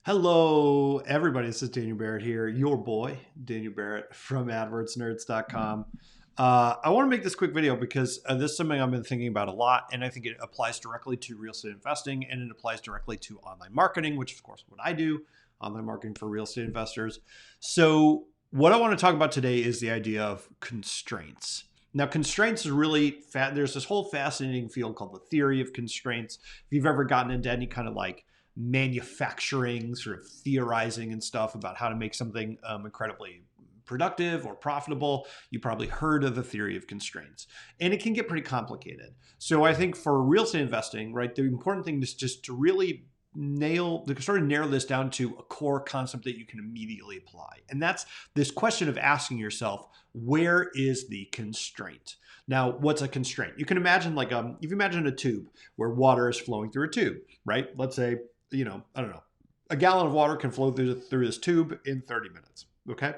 Hello, everybody. This is Daniel Barrett here, your boy, Daniel Barrett from AdWordsNerds.com. I want to make this quick video because this is something I've been thinking about a lot, and I think it applies directly to real estate investing, and it applies directly to online marketing, which is, of course, what I do, online marketing for real estate investors. So what I want to talk about today is the idea of constraints. Now, constraints is really, there's this whole fascinating field called the theory of constraints. If you've ever gotten into any kind of like manufacturing, sort of theorizing and stuff about how to make something incredibly productive or profitable, you probably heard of the theory of constraints. And it can get pretty complicated. So I think for real estate investing, right, the important thing is just to really narrow this down to a core concept that you can immediately apply. And that's this question of asking yourself, where is the constraint? Now, what's a constraint? You can imagine like, if you imagine a tube where water is flowing through a tube, right? Let's say, I don't know, a gallon of water can flow through this tube in 30 minutes, okay?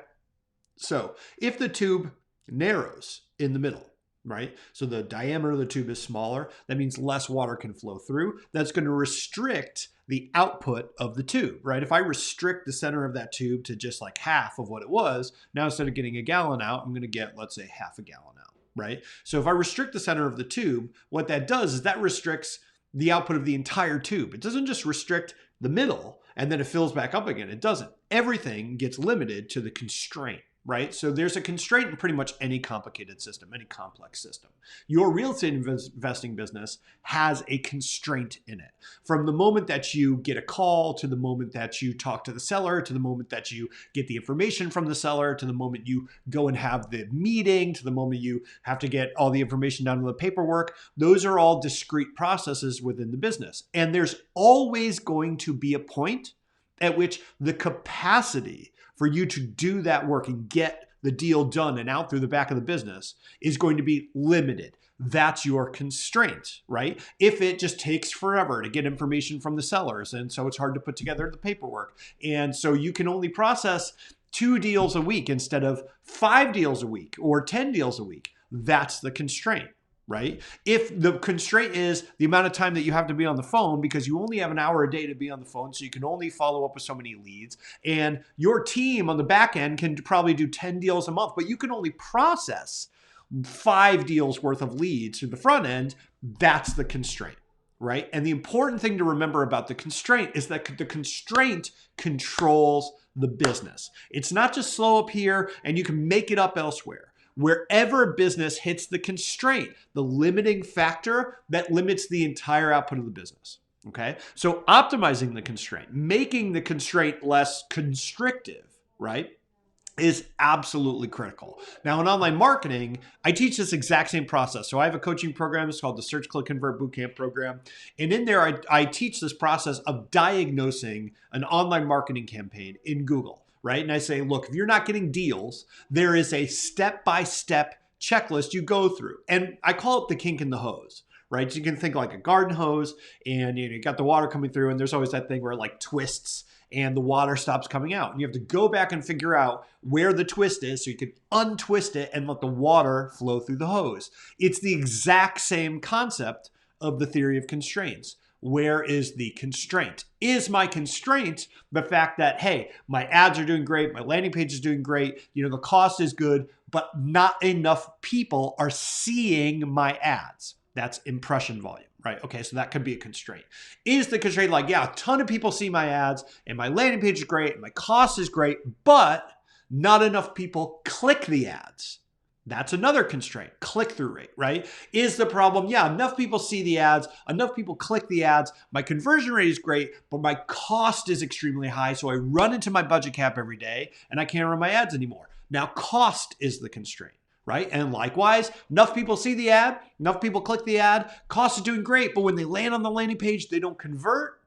So if the tube narrows in the middle, right? So the diameter of the tube is smaller, that means less water can flow through. That's going to restrict the output of the tube, right? If I restrict the center of that tube to just like half of what it was, now instead of getting a gallon out, I'm going to get, let's say, half a gallon out, right? So if I restrict the center of the tube, what that does is that restricts the output of the entire tube. It doesn't just restrict the middle and then it fills back up again. It doesn't. Everything gets limited to the constraint, right? So there's a constraint in pretty much any complicated system, any complex system. Your real estate investing business has a constraint in it. From the moment that you get a call, to the moment that you talk to the seller, to the moment that you get the information from the seller, to the moment you go and have the meeting, to the moment you have to get all the information down to the paperwork, those are all discrete processes within the business. And there's always going to be a point at which the capacity for you to do that work and get the deal done and out through the back of the business is going to be limited. That's your constraint, right? If it just takes forever to get information from the sellers, and so it's hard to put together the paperwork, and so you can only process 2 deals a week instead of 5 deals a week or 10 deals a week, that's the constraint. Right? If the constraint is the amount of time that you have to be on the phone because you only have an hour a day to be on the phone, so you can only follow up with so many leads, and your team on the back end can probably do 10 deals a month, but you can only process 5 deals worth of leads through the front end, that's the constraint, right? And the important thing to remember about the constraint is that the constraint controls the business. It's not just slow up here and you can make it up elsewhere. Wherever a business hits the constraint, the limiting factor that limits the entire output of the business. Okay. So optimizing the constraint, making the constraint less constrictive, right, is absolutely critical. Now in online marketing, I teach this exact same process. So I have a coaching program. It's called the Search, Click, Convert Bootcamp program. And in there, I teach this process of diagnosing an online marketing campaign in Google. Right? And I say, look, if you're not getting deals, there is a step-by-step checklist you go through. And I call it the kink in the hose, right? So you can think like a garden hose and you got the water coming through and there's always that thing where it like twists and the water stops coming out. And you have to go back and figure out where the twist is so you can untwist it and let the water flow through the hose. It's the exact same concept of the theory of constraints. Where is the constraint? Is my constraint the fact that, hey, my ads are doing great, my landing page is doing great, the cost is good, but not enough people are seeing my ads? That's impression volume, right? Okay, so that could be a constraint. Is the constraint like, yeah, a ton of people see my ads and my landing page is great and my cost is great, but not enough people click the ads? That's another constraint, click-through rate, right? Is the problem, yeah, enough people see the ads, enough people click the ads, my conversion rate is great, but my cost is extremely high, so I run into my budget cap every day and I can't run my ads anymore. Now, cost is the constraint, right? And likewise, enough people see the ad, enough people click the ad, cost is doing great, but when they land on the landing page, they don't convert.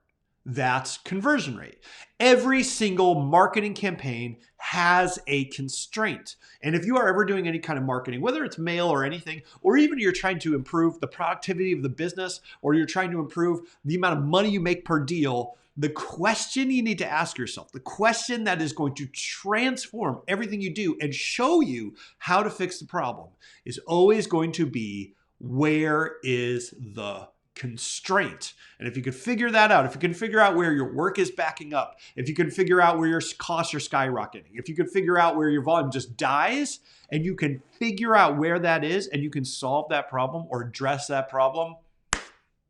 That's conversion rate. Every single marketing campaign has a constraint. And if you are ever doing any kind of marketing, whether it's mail or anything, or even you're trying to improve the productivity of the business, or you're trying to improve the amount of money you make per deal, the question you need to ask yourself, the question that is going to transform everything you do and show you how to fix the problem, is always going to be, where is the constraint. And if you could figure that out, if you can figure out where your work is backing up, if you can figure out where your costs are skyrocketing, if you can figure out where your volume just dies, and you can figure out where that is and you can solve that problem or address that problem,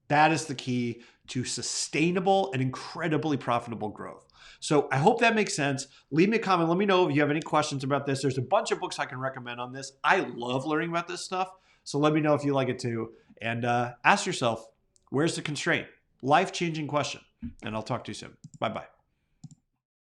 that is the key to sustainable and incredibly profitable growth. So I hope that makes sense. Leave me a comment. Let me know if you have any questions about this. There's a bunch of books I can recommend on this. I love learning about this stuff. So let me know if you like it too. And ask yourself, where's the constraint? Life-changing question. And I'll talk to you soon. Bye-bye.